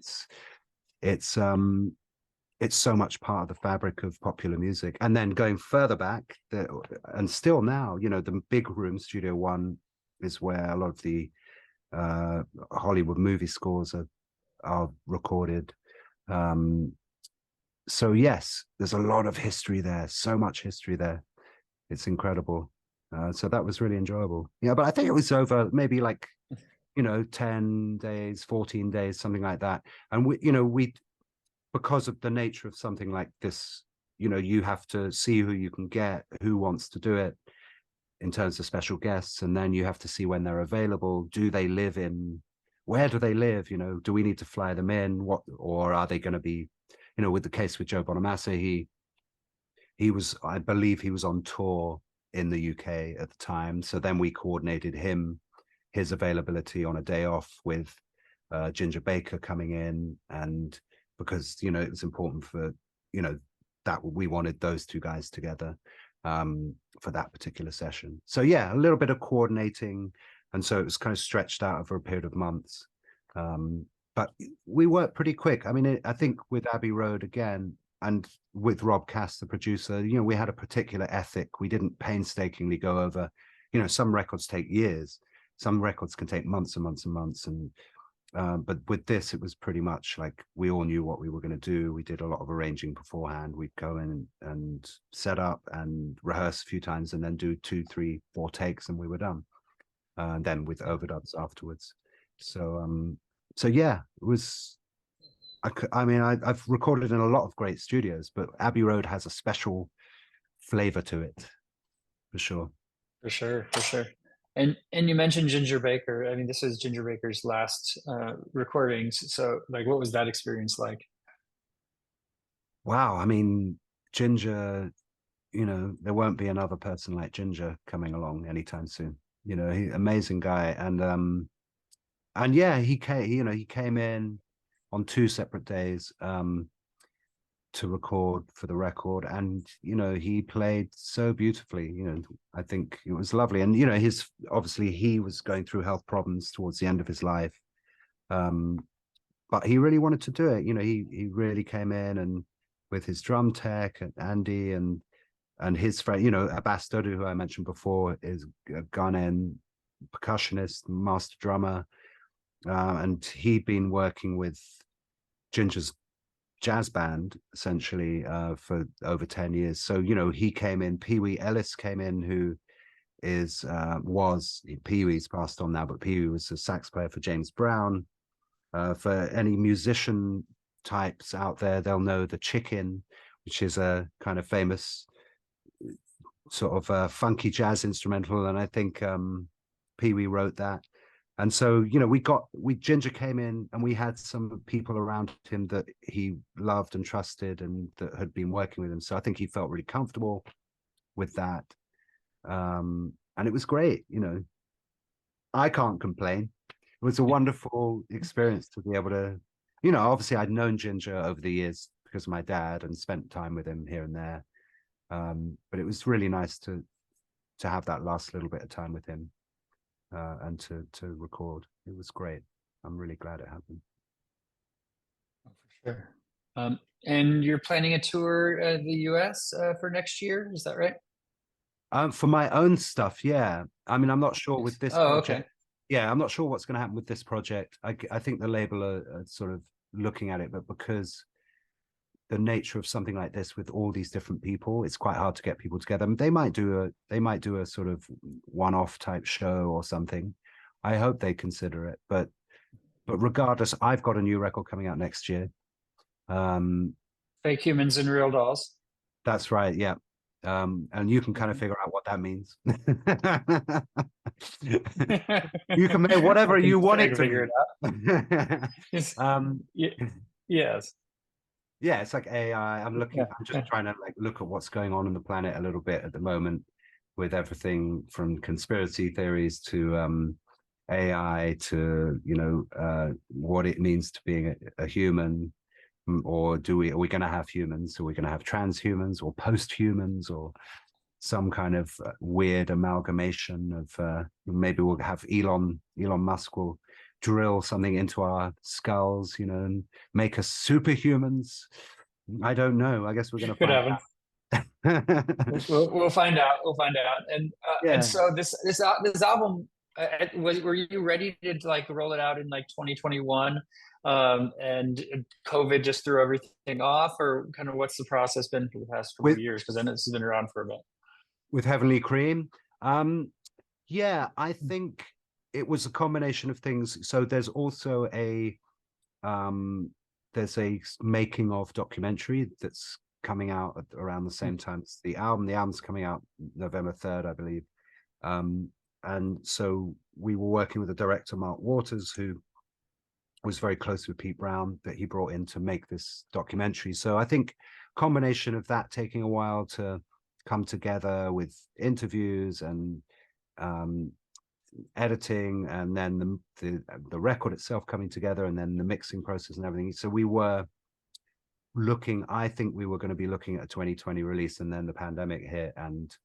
it's so much part of the fabric of popular music. And then going further back, and still now, the big room, Studio 1, is where a lot of the Hollywood movie scores are recorded. So yes, there's a lot of history there, so much history there. It's incredible. So that was really enjoyable. Yeah, but I think it was over maybe like 10 days, 14 days, something like that. And we because of the nature of something like this, you have to see who you can get, who wants to do it in terms of special guests, and then you have to see when they're available. Where do they live? Do we need to fly them in? Or are they going to be, with the case with Joe Bonamassa, I believe he was on tour in the UK at the time. So then we coordinated his availability on a day off with Ginger Baker coming in, and because it was important for that we wanted those two guys together for that particular session. So yeah, a little bit of coordinating, and so it was kind of stretched out over a period of months. But we worked pretty quick. I mean, I think with Abbey Road again, and with Rob Cass, the producer, we had a particular ethic. We didn't painstakingly go over, some records take years, some records can take months and months and months. And but with this, it was pretty much like we all knew what we were going to do. We did a lot of arranging beforehand. We'd go in and set up and rehearse a few times, and then do 2, 3, 4 takes, and we were done. And then with overdubs afterwards. So yeah, it was. I mean, I've recorded in a lot of great studios, but Abbey Road has a special flavor to it, for sure. For sure, for sure. And you mentioned Ginger Baker. I mean, this is Ginger Baker's last recordings. So, like, what was that experience like? Wow, I mean, Ginger, you know, there won't be another person like Ginger coming along anytime soon. You know, he amazing guy, and yeah, he came. You know, he came in on 2 separate days to record for the record, and you know, he played so beautifully. You know, I think it was lovely, and you know, his obviously he was going through health problems towards the end of his life, um, but he really wanted to do it. You know, he really came in and with his drum tech and Andy and his friend, you know, Abastodu, who I mentioned before, is a Ghanaian percussionist, master drummer, and he'd been working with Ginger's jazz band essentially for over 10 years. So, you know, he came in, Pee Wee Ellis came in, who was Pee Wee's passed on now, but Pee Wee was a sax player for James Brown. For any musician types out there, they'll know the Chicken, which is a kind of famous sort of funky jazz instrumental, and I think Pee Wee wrote that. And so, you know, we Ginger came in, and we had some people around him that he loved and trusted, and that had been working with him. So I think he felt really comfortable with that, and it was great. You know, I can't complain. It was a wonderful experience to be able to, you know, obviously I'd known Ginger over the years because of my dad and spent time with him here and there. But it was really nice to have that last little bit of time with him and to record. It was great. I'm really glad it happened. Oh, for sure. And you're planning a tour the US for next year, is that right? For my own stuff, yeah. I mean, I'm not sure with this Oh, project. okay. Yeah, I'm not sure what's going to happen with this project. I think the label are sort of looking at it, but because the nature of something like this with all these different people, it's quite hard to get people together. They might do a sort of one-off type show or something. I hope they consider it, but regardless, I've got a new record coming out next year. Fake humans and real dolls. That's right, yeah. And you can kind of figure out what that means. You can make whatever you want I it can to figure it mean. out. It's, um, yes. yeah, it's like AI. I'm Yeah. just trying to like look at what's going on in the planet a little bit at the moment, with everything from conspiracy theories to AI to, you know, what it means to being a human. Or are we going to have humans? Are we going to have transhumans or post-humans or some kind of weird amalgamation of maybe we'll have Elon Musk will drill something into our skulls, you know, and make us superhumans. I don't know. I guess we're going to Could find happen. out. We'll find out. We'll find out. And Yeah. so this album were you ready to like roll it out in like 2021? And COVID just threw everything off, or kind of what's the process been for the past couple of with years? Because I know this has been around for a bit. Heavenly Cream. Yeah, I think it was a combination of things. So um there's a making of documentary that's coming out around the same time as the album. The album's coming out November 3rd, I believe. And so we were working with the director Mark Waters, who was very close with Pete Brown, that he brought in to make this documentary. So I think combination of that taking a while to come together with interviews and editing, and then the record itself coming together, and then the mixing process and everything. So we were looking, I think we were going to be looking at a 2020 release, and then the pandemic hit, and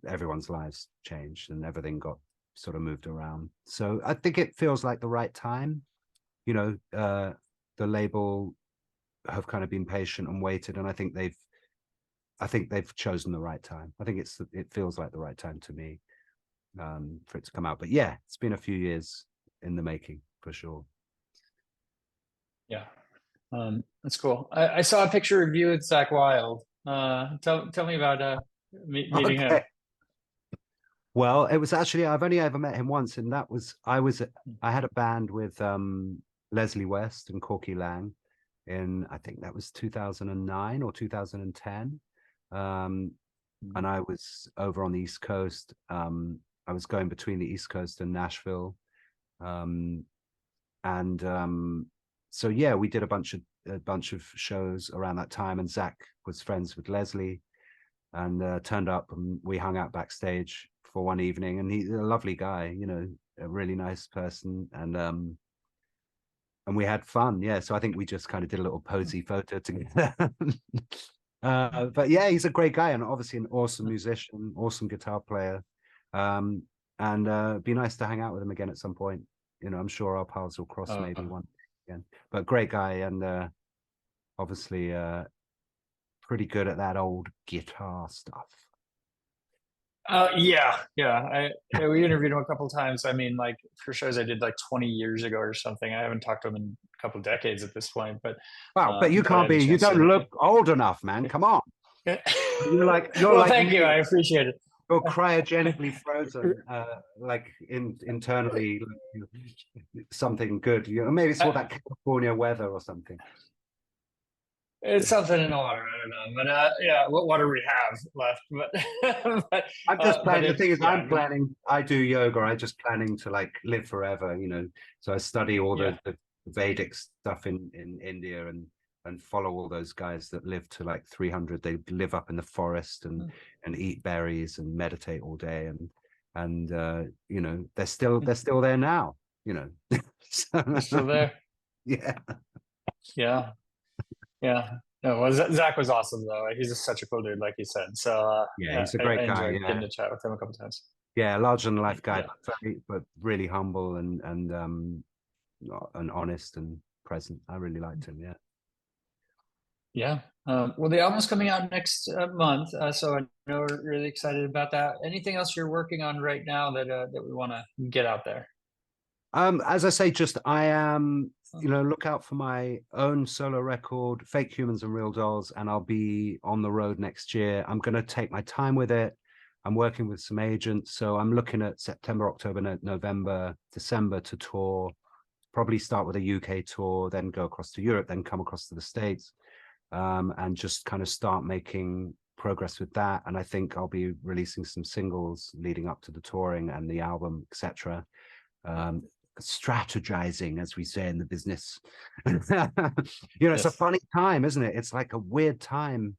everyone's lives changed and everything got sort of moved around. So I think it feels like the right time. You know, the label have kind of been patient and waited, and I think they've chosen the right time. I think it feels like the right time to me, for it to come out. But yeah, it's been a few years in the making for sure. Yeah. That's cool. I saw a picture of you with Zach Wild. Tell me about meeting him. Okay. Well, it was actually, I've only ever met him once, and I had a band with Leslie West and Corky Lang in, I think that was 2009 or 2010. And I was over on the East Coast. I was going between the East Coast and Nashville. And so yeah, we did a bunch of a bunch of shows around that time, and Zach was friends with Leslie, and turned up, and we hung out backstage for one evening. And he's a lovely guy, you know, a really nice person, and we had fun. Yeah, so I think we just kind of did a little posy photo together. But yeah, he's a great guy, and obviously an awesome musician, awesome guitar player. And be nice to hang out with him again at some point. You know, I'm sure our paths will cross maybe one again. But great guy, and obviously pretty good at that old guitar stuff. Yeah, we interviewed him a couple times. I mean, like for shows I did like 20 years ago or something. I haven't talked to him in a couple decades at this point, but Wow, but you but I can't had a be, you chance don't to. look old enough, man. Come on. You're Well, like thank you. me. I appreciate it. You're cryogenically frozen, like internally, something good. You know, maybe it's all that California weather or something. It's something in the water. I don't know, but yeah, what water we have left. But I'm just planning. The thing is, yeah, I'm planning. I do yoga. I'm just planning to like live forever. You know, so I study all yeah. the Vedic stuff in India, and follow all those guys that live to like 300. They live up in the forest and eat berries and meditate all day, and you know, they're still there now. You know, It's still there. Yeah. Yeah. Yeah. No, well, Zach was awesome though. He's just such a cool dude, like you said. So Yeah, yeah, he's a I great guy. enjoyed getting Yeah, to chat with him a couple times. yeah, larger than life guy, Yeah. but really humble and honest and present. I really liked him. Yeah. Yeah. Well, the album's coming out next month, so I know we're really excited about that. Anything else you're working on right now that we want to get out there? As I say, just I am, you know, look out for my own solo record, Fake Humans and Real Dolls, and I'll be on the road next year. I'm going to take my time with it. I'm working with some agents, so I'm looking at September, October, November, December to tour. Probably start with a UK tour, then go across to Europe, then come across to the States, and just kind of start making progress with that. And I think I'll be releasing some singles leading up to the touring and the album, etc. Strategizing, as we say in the business. You know, it's a funny time, isn't it? It's like a weird time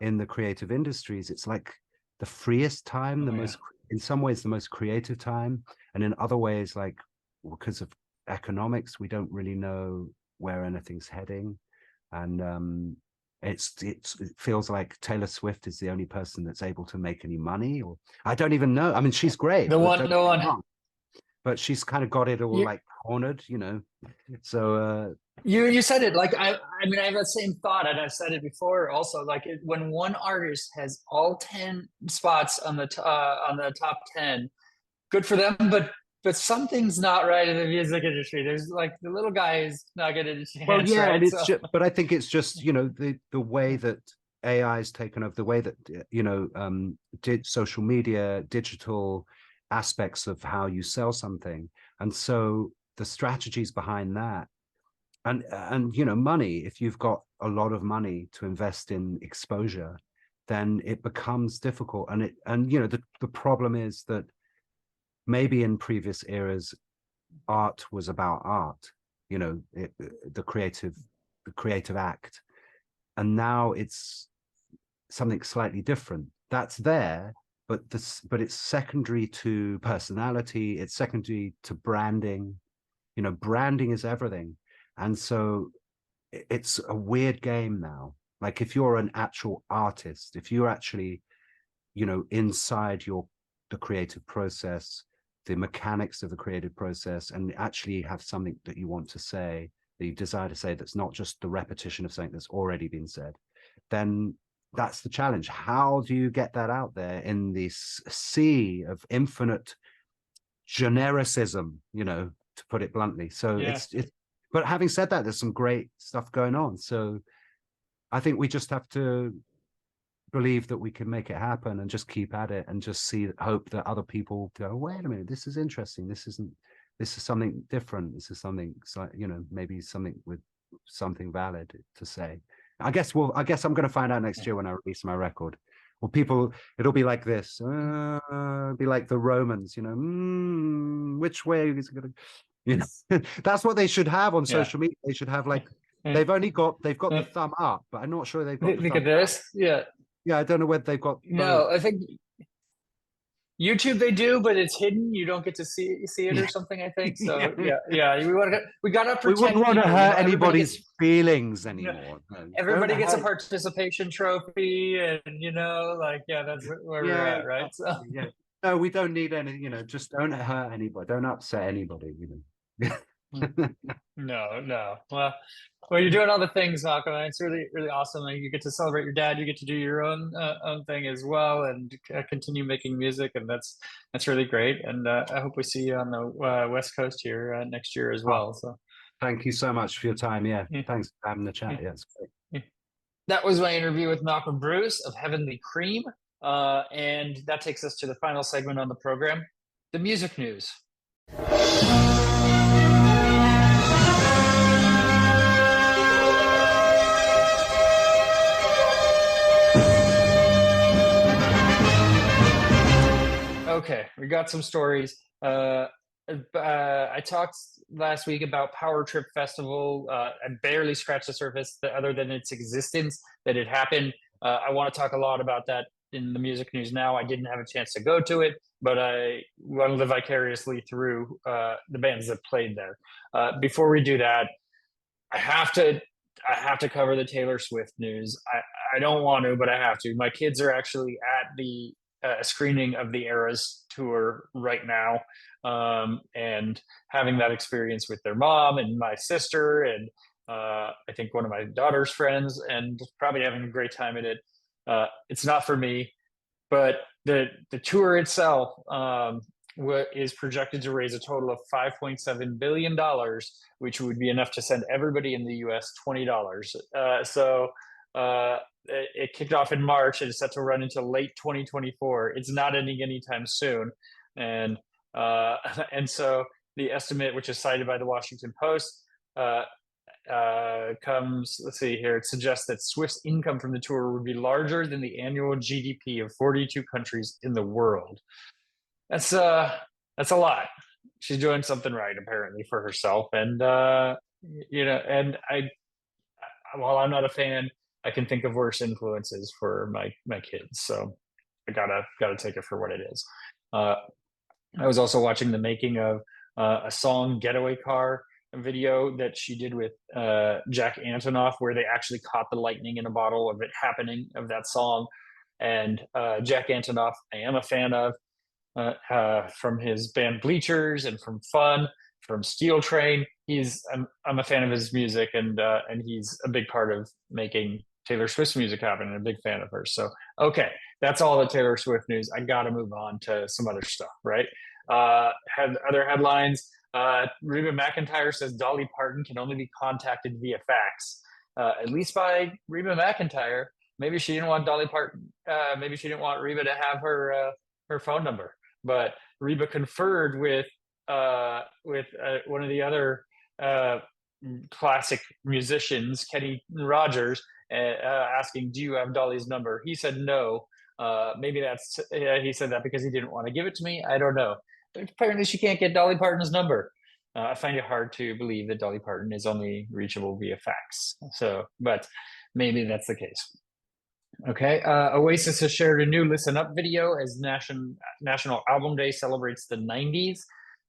in the creative industries. It's like the freest time, in some ways, the most creative time, and in other ways, like because of economics, we don't really know where anything's heading, and it feels like Taylor Swift is the only person that's able to make any money, or I don't even know. I mean, she's great. The one. But she's kind of got it all like cornered, you know. So you said it like I mean I have that same thought, and I've said it before also. Like when one artist has all 10 spots on the top 10, good for them. But something's not right in the music industry. There's like the little guy is not getting a chance. Well, yeah, right? and it's just, but I think it's just, you know, the way that AI has taken over, the way that you know, did social media, digital aspects of how you sell something, and so the strategies behind that, and you know, money. If you've got a lot of money to invest in exposure, then it becomes difficult. And you know, the problem is that maybe in previous eras, art was about art. You know, the creative act, and now it's something slightly different. That's there, but it's secondary to personality. It's secondary to branding. You know, branding is everything, and so it's a weird game now. Like if you're an actual artist, if you're actually, you know, inside the creative process, the mechanics of the creative process, and actually have something that you want to say, that you desire to say, that's not just the repetition of something that's already been said, then that's the challenge. How do you get that out there in this sea of infinite genericism, you know, to put it bluntly? So it's but having said that, there's some great stuff going on. So I think we just have to believe that we can make it happen and just keep at it, and just hope that other people go, wait a minute, this is interesting. This is something different. This is something, you know, maybe something with something valid to say. I guess I'm going to find out next year when I release my record. Well, it'll be like this. Be like the Romans, you know, which way is it going to, you know? That's what they should have on social media. They should have like they've got the thumb up, but I'm not sure they've got the Look thumb at down. this. Yeah. Yeah, I don't know whether they've got both. No, I think YouTube they do, but it's hidden. You don't get to see it or Yeah. something, I think. So Yeah. yeah. We gotta We wouldn't protect want to people. hurt Everybody anybody's gets feelings no, anymore. No, don't everybody gets a hurt. participation trophy, and like yeah, that's where we're Yeah, at, right? So exactly. Yeah. No, we don't need any, just don't hurt anybody. Don't upset anybody, no. Well, you're doing all the things, Malcolm. And it's really, really awesome. And you get to celebrate your dad. You get to do your own thing as well, and continue making music, and that's really great. And I hope we see you on the West Coast here next year as Oh, well. So thank you so much for your time. Yeah. yeah, Thanks for having the yeah, chat. Yeah, it's great. yeah. That was my interview with Malcolm Bruce of Heavenly Cream, and that takes us to the final segment on the program, the music news. Okay, we got some stories. I talked last week about Power Trip Festival. I barely scratched the surface, other than its existence, that it happened. I want to talk a lot about that in the music news now. I didn't have a chance to go to it, but I want to live vicariously through the bands that played there. Before we do that, I have to cover the Taylor Swift news. I don't want to, but I have to. My kids are actually at the screening of the Eras tour right now, and having that experience with their mom and my sister, and I think one of my daughter's friends, and probably having a great time at it. It's not for me, but the tour itself is projected to raise a total of $5.7 billion, which would be enough to send everybody in the U.S. $20. It kicked off in March and it's set to run into late 2024. It's not ending anytime soon, and and so the estimate, which is cited by the Washington Post, comes, let's see here, it suggests that Swift's income from the tour would be larger than the annual GDP of 42 countries in the world. That's a lot. She's doing something right, apparently, for herself. And and while I'm not a fan, I can think of worse influences for my kids. So I gotta take it for what it is. I was also watching the making of a song "Getaway Car" video that she did with Jack Antonoff, where they actually caught the lightning in a bottle of it happening, of that song. And Jack Antonoff, I am a fan of, from his band Bleachers and from Fun, from Steel Train. I'm a fan of his music, and he's a big part of making Taylor Swift's music happen, and a big fan of hers. So okay, that's all the Taylor Swift news. I got to move on to some other stuff, right? Had other headlines. Reba McEntire says Dolly Parton can only be contacted via fax. At least by Reba McEntire. Maybe she didn't want Dolly Parton. Maybe she didn't want Reba to have her phone number. But Reba conferred with one of the other classic musicians, Kenny Rogers, asking, "Do you have Dolly's number?" He said no. Maybe he said that because he didn't want to give it to me. I don't know. But apparently, she can't get Dolly Parton's number. I find it hard to believe that Dolly Parton is only reachable via fax. So, but maybe that's the case. Okay. Oasis has shared a new Listen Up video as National Album Day celebrates the 90s.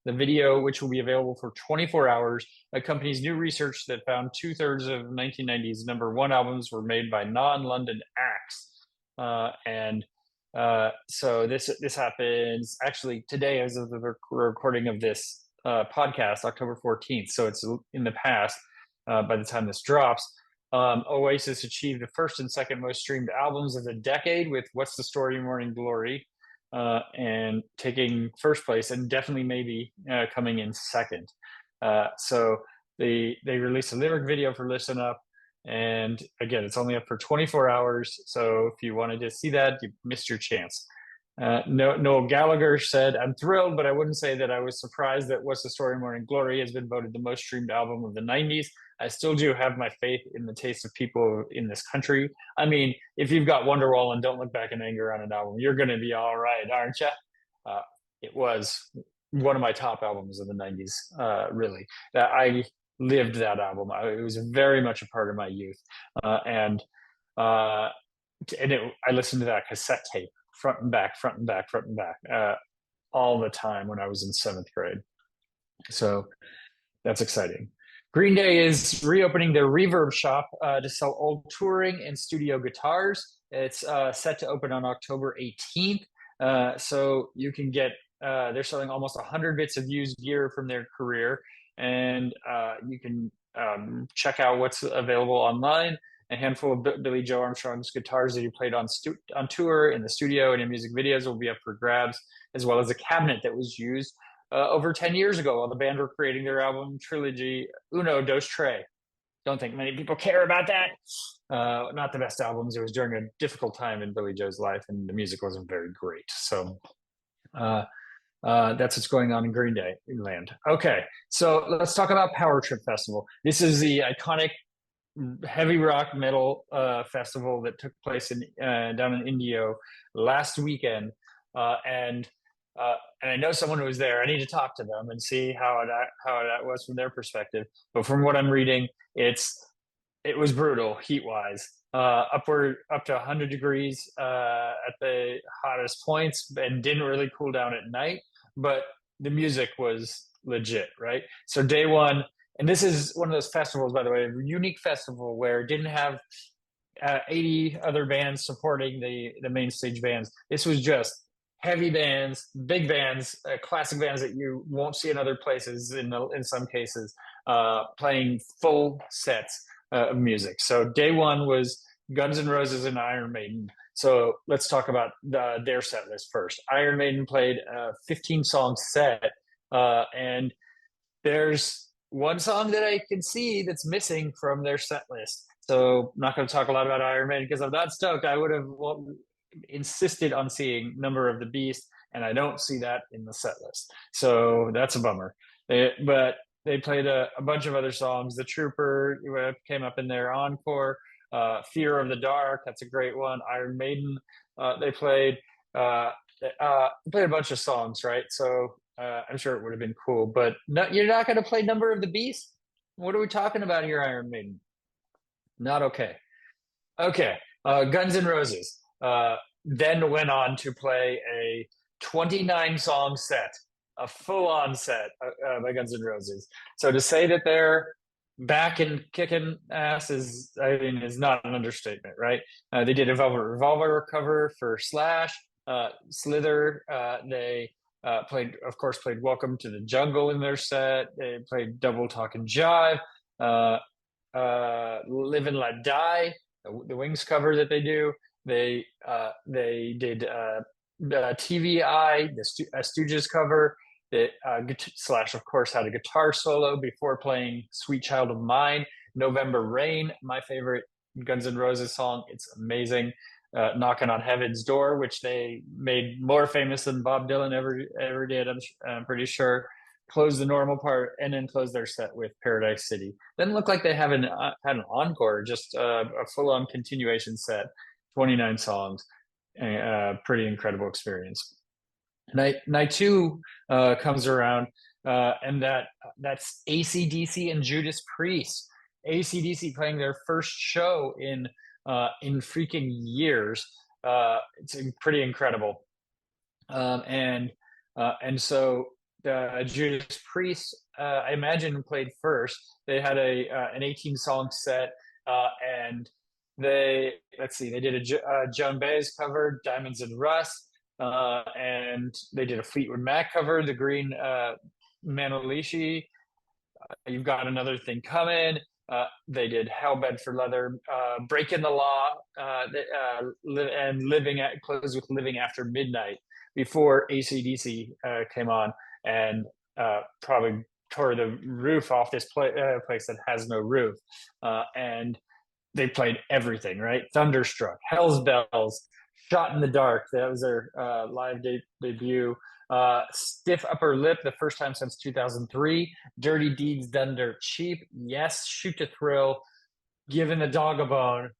The video, which will be available for 24 hours, accompanies new research that found 2/3 of 1990s #1 albums were made by non-London acts. So this happens actually today, as of the recording of this podcast, October 14th. So it's in the past by the time this drops. Oasis achieved the first and second most streamed albums of the decade with What's the Story, Morning Glory, and taking first place, and definitely maybe coming in second. So they released a lyric video for Listen Up, and again, it's only up for 24 hours. So if you wanted to see that, you missed your chance. Noel Gallagher said, "I'm thrilled, but I wouldn't say that I was surprised that What's the Story, Morning Glory has been voted the most streamed album of the 90s. I still do have my faith in the taste of people in this country. I mean, if you've got Wonderwall and Don't Look Back in Anger on an album, you're going to be all right, aren't you?" It was one of my top albums of the 90s, really. lived that album. It was very much a part of my youth, uh, I listened to that cassette tape front and back, front and back, front and back, all the time when I was in seventh grade. So that's exciting. Green Day is reopening their Reverb shop to sell old touring and studio guitars. It's set to open on October 18th. So you can get, they're selling almost 100 bits of used gear from their career. And you can check out what's available online. A handful of Billy Joe Armstrong's guitars that he played on tour, in the studio, and in music videos will be up for grabs, as well as a cabinet that was used over 10 years ago while the band were creating their album trilogy Uno Dos Tres. Don't think many people care about that. Not the best albums. It was during a difficult time in Billy Joe's life, and the music wasn't very great. So that's what's going on in Green Day land. Okay, so let's talk about Power Trip Festival. This is the iconic heavy rock metal festival that took place in down in Indio last weekend, and I know someone who was there. I need to talk to them and see how that was from their perspective. But from what I'm reading, it was brutal heat wise, up to 100 degrees at the hottest points, and didn't really cool down at night. But the music was legit, right? So day one. And this is one of those festivals, by the way, a unique festival where it didn't have 80 other bands supporting the main stage bands. This was just heavy bands, big bands, classic bands that you won't see in other places in some cases, playing full sets of music. So day one was Guns N' Roses and Iron Maiden. So let's talk about their set list first. Iron Maiden played a 15-song set, and there's one song that I can see that's missing from their set list. So I'm not going to talk a lot about Iron Maiden because I'm not stoked. I would have insisted on seeing Number of the Beast, and I don't see that in the set list. So that's a bummer. But they played a bunch of other songs. The Trooper came up in their encore. Fear of the Dark, that's a great one. Iron Maiden, they played a bunch of songs, right? So I'm sure it would have been cool, but no, you're not going to play Number of the Beast? What are we talking about here, Iron Maiden? Not okay. Okay, Guns N' Roses then went on to play a 29-song set, a full-on set by Guns N' Roses. So to say that they're back and kicking ass is not an understatement, right? They did a Velvet Revolver cover for Slash, Slither. They played Welcome to the Jungle in their set. They played Double Talk and Jive, Live and Let Die, the Wings cover that they do. They did TVI, the Stooges cover. Slash, of course, had a guitar solo before playing Sweet Child of Mine. November Rain, my favorite Guns N' Roses song. It's amazing. Knocking on Heaven's Door, which they made more famous than Bob Dylan ever did, I'm pretty sure. Close the normal part and then close their set with Paradise City. Doesn't look like they had an encore, just a full-on continuation set, 29 songs. Pretty incredible experience. Night two comes around, and that's AC/DC and Judas Priest. AC/DC playing their first show in freaking years. It's pretty incredible. And so Judas Priest, I imagine, played first. They had an 18-song set, and they did a Joan Baez cover, Diamonds and Rust, and they did a Fleetwood Mac cover, The Green Manalishi. You've Got Another Thing Coming. They did Hell Bed for Leather, Breaking the Law, and closed with Living After Midnight before AC/DC came on and probably tore the roof off this place that has no roof. And they played everything, right? Thunderstruck, Hell's Bells, Shot in the Dark. That was their live debut. Stiff Upper Lip, the first time since 2003. Dirty Deeds Done Dirt Cheap. Yes, Shoot to Thrill. Giving the Dog a Bone.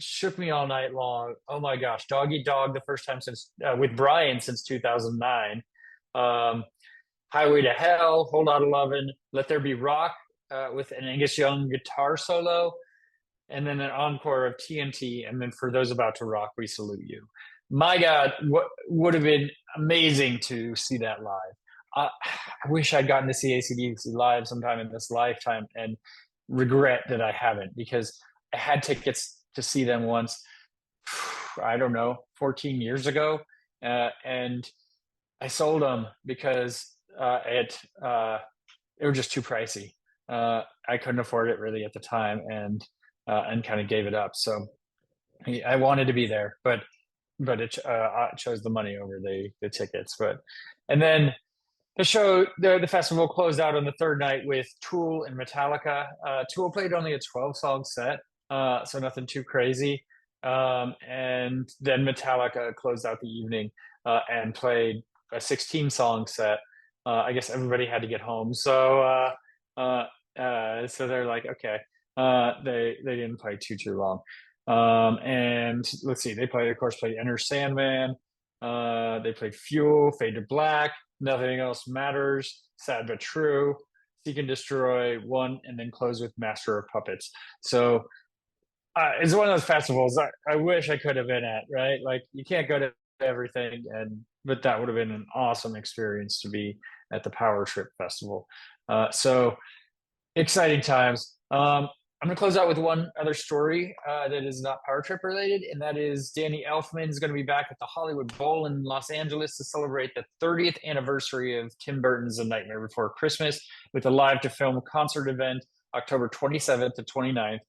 Shook Me All Night Long. Oh my gosh. Dog Eat Dog, the first time since with Brian since 2009. Highway to Hell, Hold On to Lovin', Let There Be Rock, with an Angus Young guitar solo, and then an encore of TNT, and then For Those About to Rock, We Salute You. My God, what would have been amazing to see that live. I wish I'd gotten to see AC/DC live sometime in this lifetime, and regret that I haven't, because I had tickets to see them once, I don't know, 14 years ago, and I sold them because it was just too pricey. I couldn't afford it really at the time, and kind of gave it up. So I wanted to be there, but it chose the money over the tickets. And then the festival closed out on the third night with Tool and Metallica. Tool played only a 12-song set, so nothing too crazy. And then Metallica closed out the evening and played a 16-song set. I guess everybody had to get home, so they're like, okay. They didn't play too long. And let's see, they of course played Enter Sandman. They played Fuel, Fade to Black, Nothing Else Matters, Sad But True, Seek and Destroy, One, and then close with Master of Puppets. So it's one of those festivals I wish I could have been at, right? Like, you can't go to everything, but that would have been an awesome experience to be at the Power Trip Festival. So exciting times. I'm going to close out with one other story that is not Power Trip related, and that is Danny Elfman is going to be back at the Hollywood Bowl in Los Angeles to celebrate the 30th anniversary of Tim Burton's A Nightmare Before Christmas with a live-to-film concert event October 27th to 29th.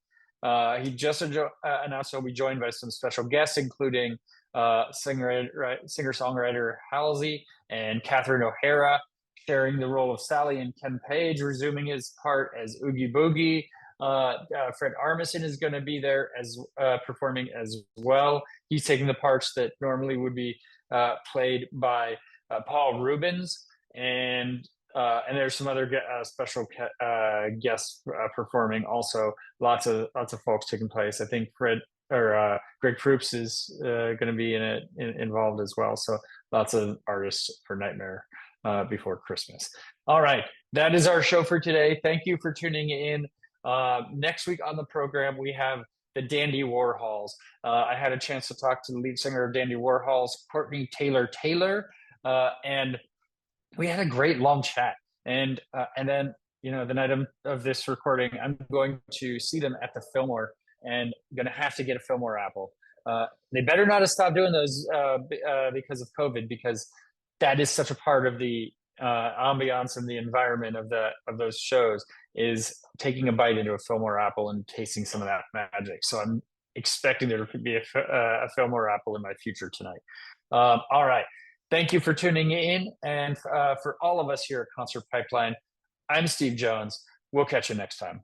He just announced he'll be joined by some special guests, including singer-songwriter Halsey and Catherine O'Hara, sharing the role of Sally, and Ken Page resuming his part as Oogie Boogie. Fred Armisen is going to be there as performing as well. He's taking the parts that normally would be played by Paul Rubens, and there's some other special guests performing. Also, lots of folks taking place. I think Greg Proops is going to be involved as well. So lots of artists for Nightmare Before Christmas. All right, that is our show for today. Thank you for tuning in. Next week on the program, we have the Dandy Warhols. I had a chance to talk to the lead singer of Dandy Warhols, Courtney Taylor, and we had a great long chat. And then, the night of this recording, I'm going to see them at the Fillmore, and I'm going to have to get a Fillmore apple. They better not have stopped doing those because of COVID, because that is such a part of the ambiance and the environment of those shows, is taking a bite into a Fillmore apple and tasting some of that magic. So I'm expecting there to be a Fillmore apple in my future tonight. All right. Thank you for tuning in. And for all of us here at Concert Pipeline, I'm Steve Jones. We'll catch you next time.